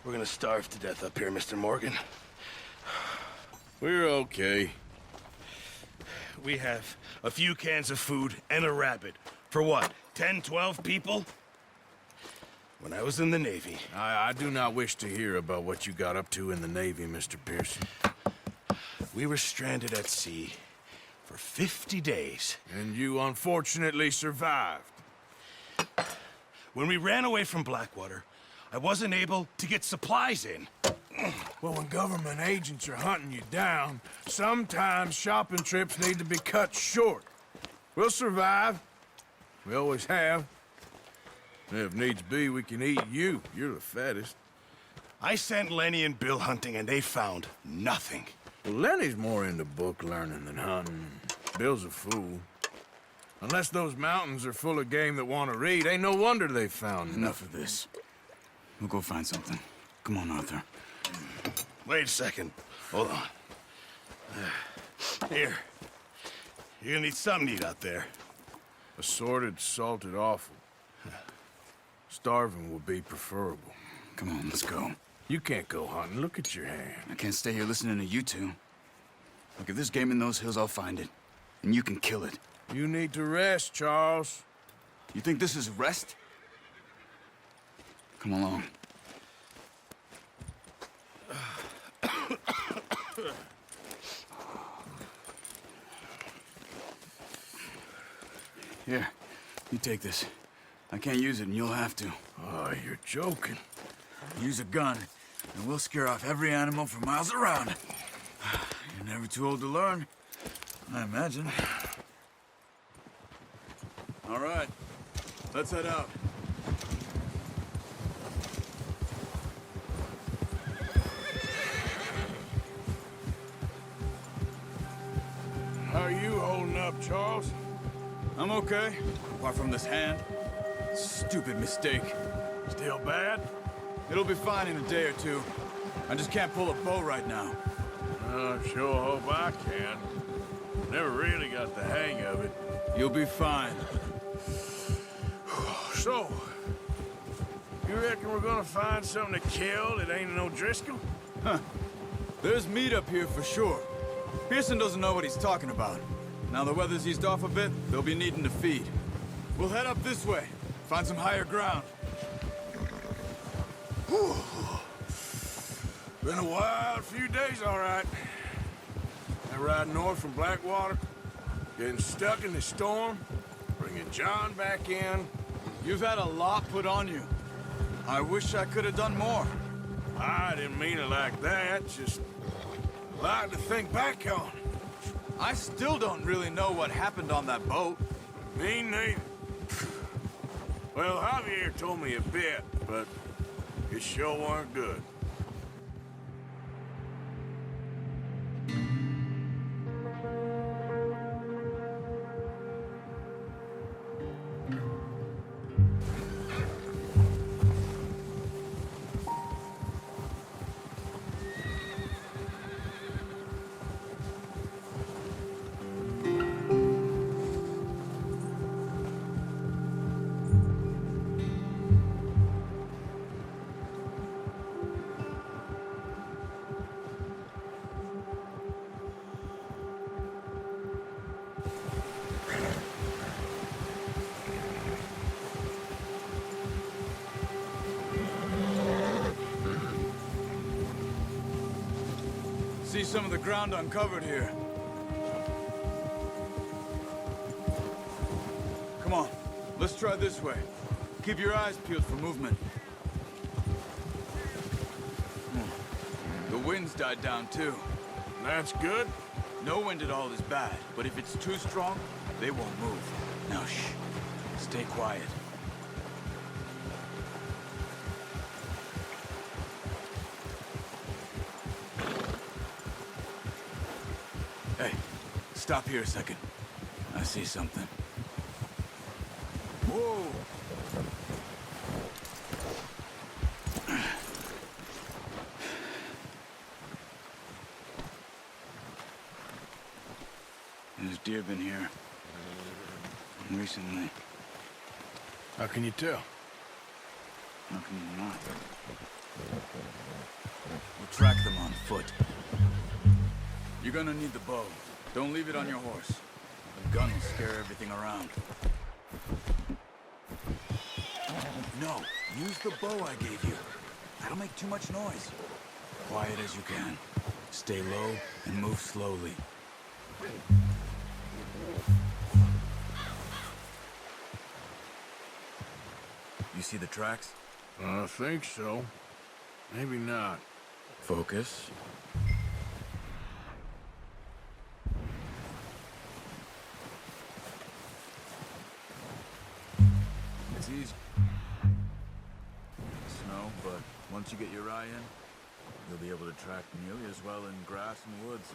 We're gonna starve to death up here, Mr. Morgan. We're okay. We have a few cans of food and a rabbit. For what, 10, 12 people? When I was in the Navy... I do not wish to hear about what you got up to in the Navy, Mr. Pearson. We were stranded at sea for 50 days. And you unfortunately survived. When we ran away from Blackwater, I wasn't able to get supplies in. Well, when government agents are hunting you down, sometimes shopping trips need to be cut short. We'll survive. We always have. And if needs be, we can eat you. You're the fattest. I sent Lenny and Bill hunting, and they found nothing. Well, Lenny's more into book learning than hunting. Bill's a fool. Unless those mountains are full of game that want to read, ain't no wonder they found Enough of this. We'll go find something. Come on, Arthur. Wait a second. Hold on. Here. You're gonna need something to eat out there. Assorted, salted offal. Starving will be preferable. Come on, let's go. You can't go hunting. Look at your hand. I can't stay here listening to you two. Look, if there's game in those hills, I'll find it. And you can kill it. You need to rest, Charles. You think this is rest? Come along. Here, you take this. I can't use it, and you'll have to. Oh, you're joking. Use a gun, and we'll scare off every animal for miles around. You're never too old to learn, I imagine. All right, let's head out. How are you holding up, Charles? I'm okay, apart from this hand. Stupid mistake. Still bad? It'll be fine in a day or two. I just can't pull a bow right now. I sure hope I can. Never really got the hang of it. You'll be fine. So, you reckon we're gonna find something to kill that ain't no Driscoll? Huh. There's meat up here for sure. Pearson doesn't know what he's talking about. Now the weather's eased off a bit, they'll be needing to feed. We'll head up this way, find some higher ground. Whew. Been a wild few days, all right. That ride north from Blackwater, getting stuck in the storm, bringing John back in. You've had a lot put on you. I wish I could have done more. I didn't mean it like that, just a lot to think back on. I still don't really know what happened on that boat. Me neither. Well, Javier told me a bit, but it sure weren't good. See some of the ground uncovered here. Come on, let's try this way. Keep your eyes peeled for movement. The wind's died down too. That's good. No wind at all is bad, but if it's too strong, they won't move. Now shh, stay quiet. Hey, stop here a second. I see something. Whoa! There's deer been here. Recently. How can you tell? How can you not? We'll track them on foot. You're gonna need the bow. Don't leave it on your horse. The gun will scare everything around. No, use the bow I gave you. That'll make too much noise. Quiet as you can. Stay low and move slowly. You see the tracks? I think so. Maybe not. Focus. It's easy. Snow, but once you get your eye in, you'll be able to track nearly as well in grass and woods.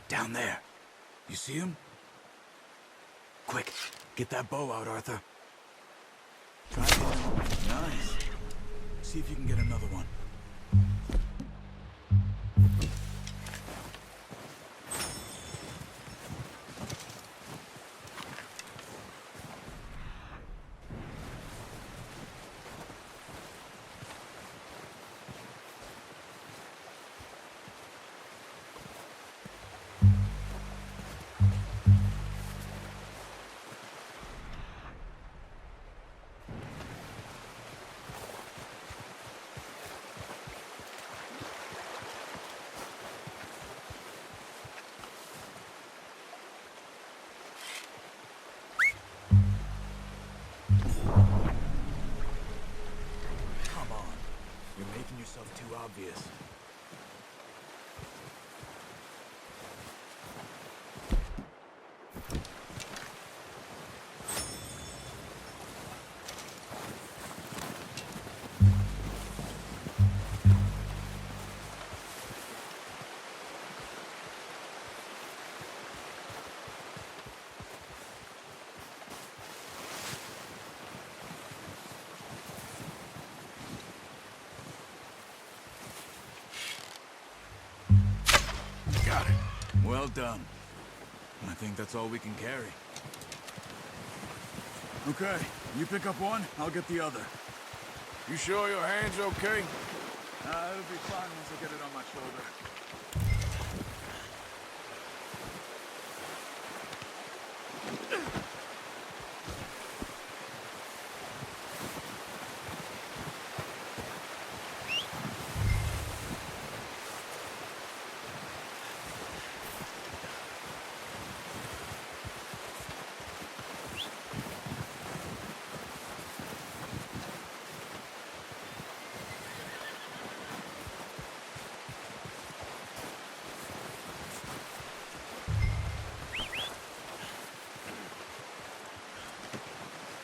Down there. You see him? Quick, get that bow out, Arthur. Try it. Nice. See if you can get another one. Yourself too obvious. Well done. I think that's all we can carry. Okay, you pick up one, I'll get the other. You sure your hand's okay? It'll be fine once I get it on my shoulder.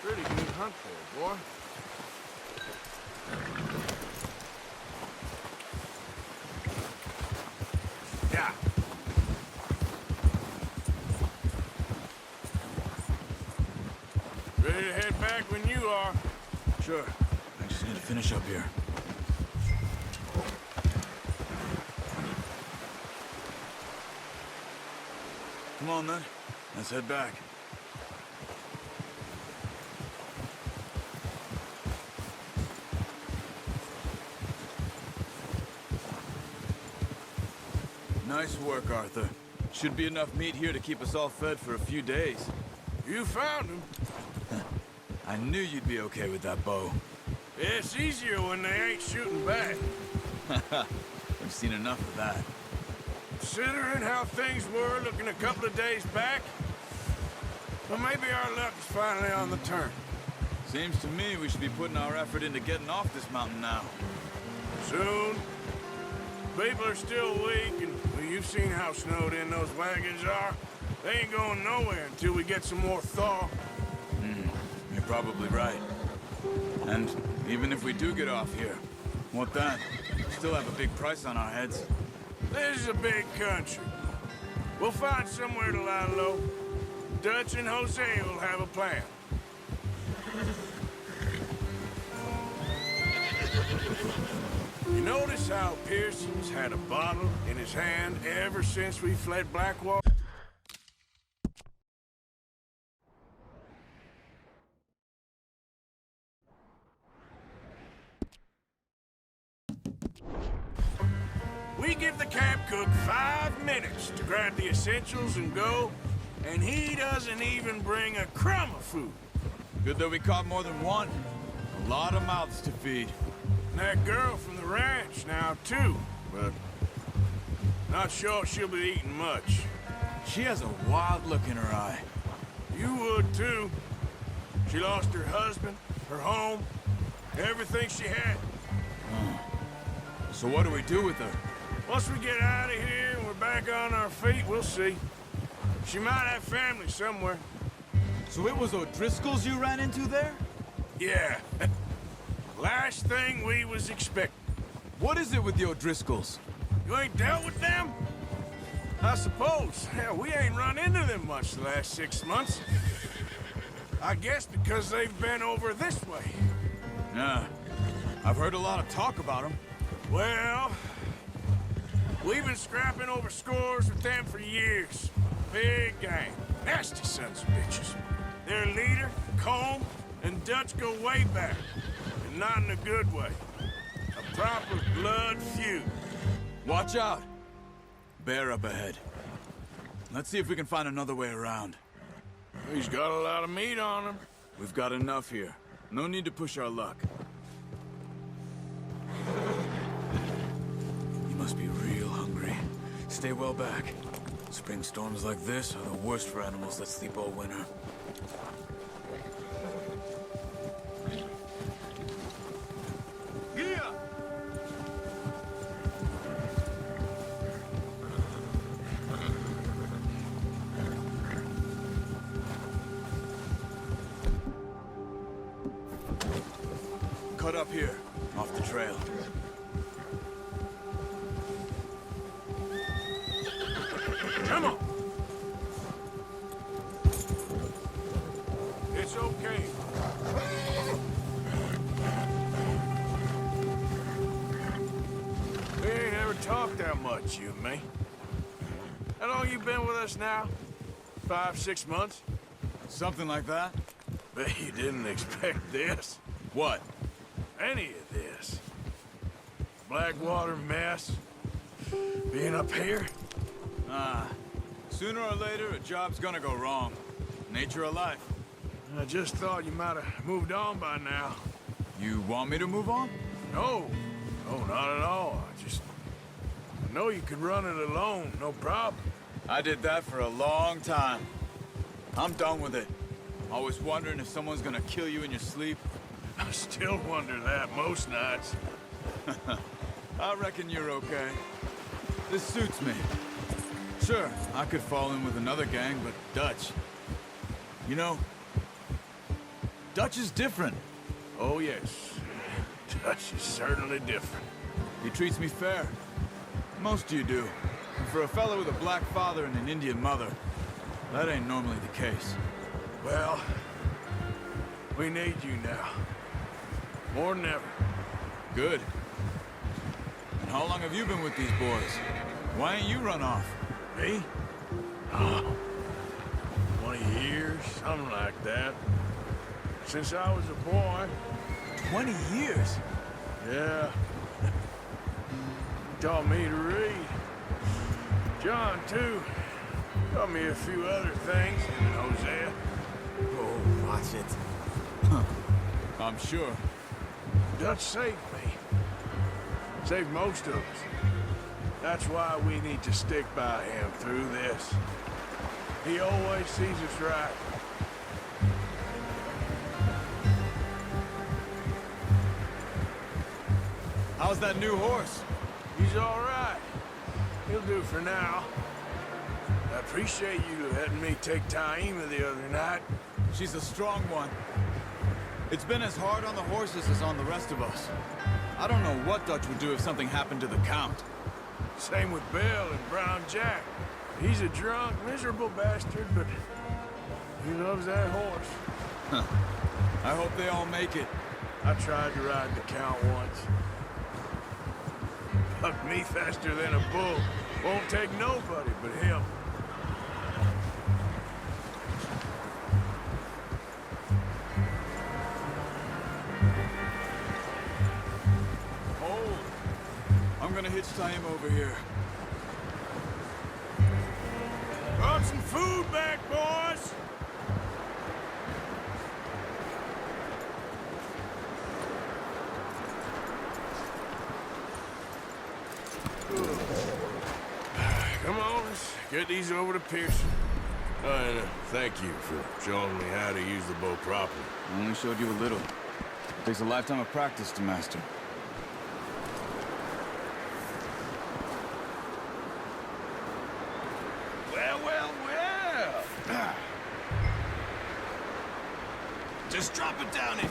Pretty good hunt for a boy. Yeah. Ready to head back when you are. Sure. I just need to finish up here. Come on, then. Let's head back. Nice work, Arthur. Should be enough meat here to keep us all fed for a few days. You found him. I knew you'd be okay with that bow. It's easier when they ain't shooting back. We've seen enough of that. Considering how things were looking a couple of days back, well, maybe our luck is finally on the turn. Seems to me we should be putting our effort into getting off this mountain now. Soon. People are still weak, and well, you've seen how snowed in those wagons are. They ain't going nowhere until we get some more thaw. You're probably right. And even if we do get off here, what then? Still have a big price on our heads. This is a big country. We'll find somewhere to lie low. Dutch and Jose will have a plan. You notice how Pearson's had a bottle in his hand ever since we fled Blackwater? We give the camp cook 5 minutes to grab the essentials and go, and he doesn't even bring a crumb of food. Good that we caught more than one. A lot of mouths to feed. And that girl from the ranch now, too, but not sure she'll be eating much. She has a wild look in her eye. You would, too. She lost her husband, her home, everything she had. So what do we do with her? Once we get out of here and we're back on our feet, we'll see. She might have family somewhere. So it was O'Driscoll's you ran into there? Yeah. Last thing we was expecting. What is it with the O'Driscolls? You ain't dealt with them? I suppose. Hell, we ain't run into them much the last 6 months. I guess because they've been over this way. Yeah. I've heard a lot of talk about them. Well, we've been scrapping over scores with them for years. Big gang. Nasty sons of bitches. Their leader, Colm, and Dutch go way back. And not in a good way. A proper blood feud. Watch out! Bear up ahead. Let's see if we can find another way around. He's got a lot of meat on him. We've got enough here. No need to push our luck. You must be real hungry. Stay well back. Spring storms like this are the worst for animals that sleep all winter. Yeah! Cut up here, off the trail. Come on! It's okay. We ain't ever talked that much, you and me. How long you been with us now? 5, 6 months? Something like that? Bet you didn't expect this. What? Any of this. Blackwater mess. Being up here. Sooner or later, a job's gonna go wrong. Nature of life. I just thought you might have moved on by now. You want me to move on? No. No, not at all. I know you could run it alone, no problem. I did that for a long time. I'm done with it. Always wondering if someone's gonna kill you in your sleep. I still wonder that most nights. I reckon you're okay. This suits me. Sure, I could fall in with another gang, but Dutch... You know, Dutch is different. Oh, yes. Dutch is certainly different. He treats me fair. Most of you do. And for a fellow with a black father and an Indian mother, that ain't normally the case. Well, we need you now. More than ever. Good. And how long have you been with these boys? Why ain't you run off? Me? Oh, 20 years, something like that. Since I was a boy. 20 years? Yeah. He taught me to read. John, too. Taught me a few other things, and Hosea. Oh, watch it. I'm sure. Dutch saved me. Saved most of us. That's why we need to stick by him through this. He always sees us right. How's that new horse? He's all right. He'll do for now. That Appreciate you letting me take Taima the other night. She's a strong one. It's been as hard on the horses as on the rest of us. I don't know what Dutch would do if something happened to the Count. Same with Bill and Brown Jack. He's a drunk, miserable bastard, but he loves that horse. I hope they all make it. I tried to ride the Count once. Bucked me faster than a bull. Won't take nobody but him. Hold. I'm gonna hitch Taima over here. Brought some food back, boys! Come on, let's get these over to Pearson. And thank you for showing me how to use the bow properly. I only showed you a little. It takes a lifetime of practice to master. Well, well, well. Just drop it down here.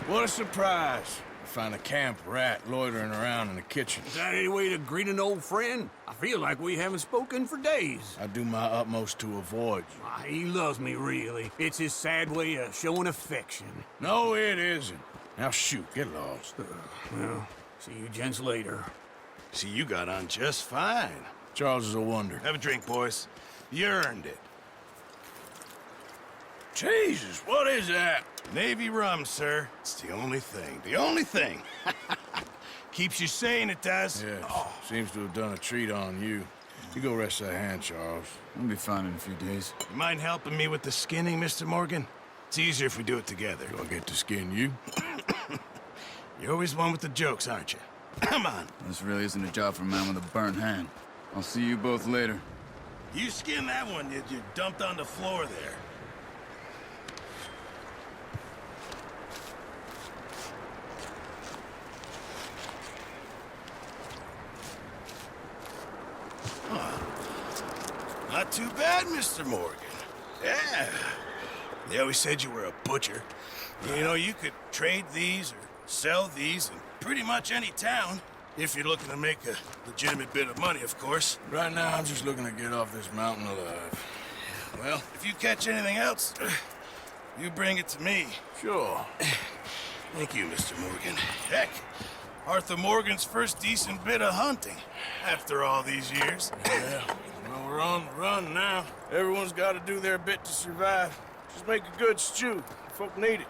What a surprise. Find a camp rat loitering around in the kitchen. Is that any way to greet an old friend? I feel like we haven't spoken for days. I do my utmost to avoid you. He loves me, really. It's his sad way of showing affection. No, it isn't. Now shoot, get lost. Well, see you gents later. See, you got on just fine. Charles is a wonder. Have a drink, boys. You earned it. Jesus, what is that? Navy rum, sir. It's the only thing. The only thing. Keeps you sane, it does. Yes, seems to have done a treat on you. You go rest that hand, Charles. I'll be fine in a few days. You mind helping me with the skinning, Mr. Morgan? It's easier if we do it together. Do I get to skin you? You're always one with the jokes, aren't you? Come on. This really isn't a job for a man with a burnt hand. I'll see you both later. You skin that one you dumped on the floor there. Not too bad, Mr. Morgan. Yeah. They always said you were a butcher. You know, you could trade these or sell these in pretty much any town. If you're looking to make a legitimate bit of money, of course. Right now, I'm just looking to get off this mountain alive. Well, if you catch anything else, you bring it to me. Sure. Thank you, Mr. Morgan. Heck, Arthur Morgan's first decent bit of hunting after all these years. Yeah. Well, we're on the run now. Everyone's got to do their bit to survive. Just make a good stew. Folk need it.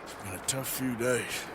It's been a tough few days.